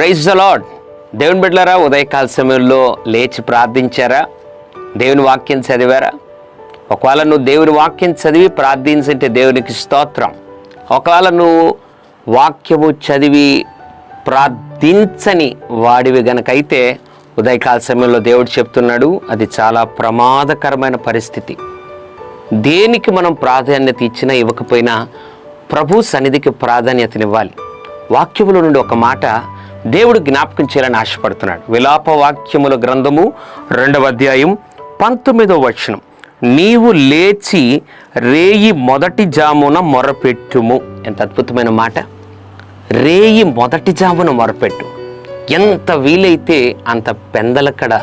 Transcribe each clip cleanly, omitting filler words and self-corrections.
Praise the lord. దేవుని బిడ్డలారా, ఉదయకాల సమయంలో లేచి ప్రార్థించారా? దేవుని వాక్యం చదివారా? ఒకవేళ నువ్వు దేవుని వాక్యం చదివి ప్రార్థించంటే దేవునికి స్తోత్రం. ఒకవేళ నువ్వు వాక్యము చదివి ప్రార్థించని వాడివి గనకైతే ఉదయకాల సమయంలో దేవుడు చెప్తున్నాడు, అది చాలా ప్రమాదకరమైన పరిస్థితి. దేనికి మనం ప్రాధాన్యత ఇచ్చినా ఇవ్వకపోయినా ప్రభు సన్నిధికి ప్రాధాన్యతనివ్వాలి. వాక్యముల నుండి ఒక మాట దేవుడు జ్ఞాపకం చేయాలని ఆశపడుతున్నాడు. విలాప వాక్యముల గ్రంథము 2వ అధ్యాయం 19వ వచనం, నీవు లేచి రేయి మొదటి జామున మొరపెట్టుము. ఎంత అద్భుతమైన మాట! రేయి మొదటి జామున మొరపెట్టు. ఎంత వీలైతే అంత పెందలకడ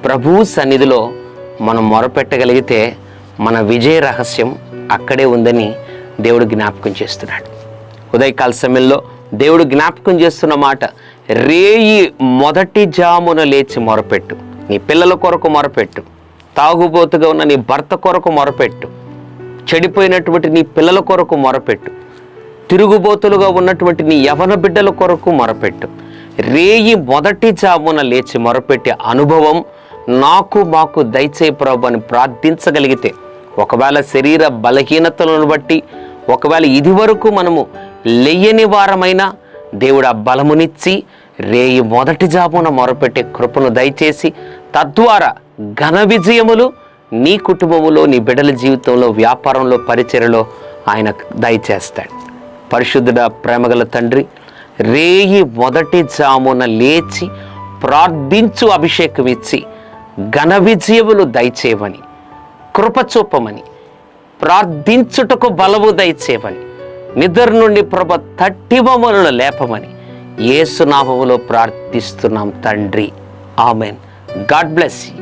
ప్రభు సన్నిధిలో మనం మొరపెట్టగలిగితే మన విజయ రహస్యం అక్కడే ఉందని దేవుడు జ్ఞాపకం చేస్తున్నాడు. ఉదయకాల సమయంలో దేవుడు జ్ఞాపకం చేస్తున్న మాట, రేయి మొదటి జామున లేచి మొరపెట్టు. నీ పిల్లల కొరకు మొరపెట్టు, తాగుబోతుగా ఉన్న నీ భర్త కొరకు మొరపెట్టు, చెడిపోయినటువంటి నీ పిల్లల కొరకు మొరపెట్టు, తిరుగుబోతులుగా ఉన్నటువంటి నీ యవన బిడ్డల కొరకు మొరపెట్టు. రేయి మొదటి జామున లేచి మొరపెట్టే అనుభవం మాకు దయచేయి ప్రభు అని ప్రార్థించగలిగితే, ఒకవేళ శరీర బలహీనతలను బట్టి ఒకవేళ ఇది వరకు మనము లేయని వారమైనా దేవుడు ఆ బలమునిచ్చి రేయి మొదటి జామున మొరపెట్టే కృపను దయచేసి తద్వారా ఘన విజయములు నీ కుటుంబములో, నీ బిడ్డల జీవితంలో, వ్యాపారంలో, పరిచర్యలో ఆయన దయచేస్తాడు. పరిశుద్ధుడ ప్రేమగల తండ్రి, రేయి మొదటి జామున లేచి ప్రార్థించు అభిషేకం ఇచ్చి ఘన విజయములు దయచేయమని, కృప చూపమని, ప్రార్థించుటకు బలము దయచేయమని, నిద్ర నుండి ప్రభ తట్టి మమ్మలను లేపమని యేసు నామములో ప్రార్థిస్తున్నాం తండ్రి. ఆమెన్. God bless you.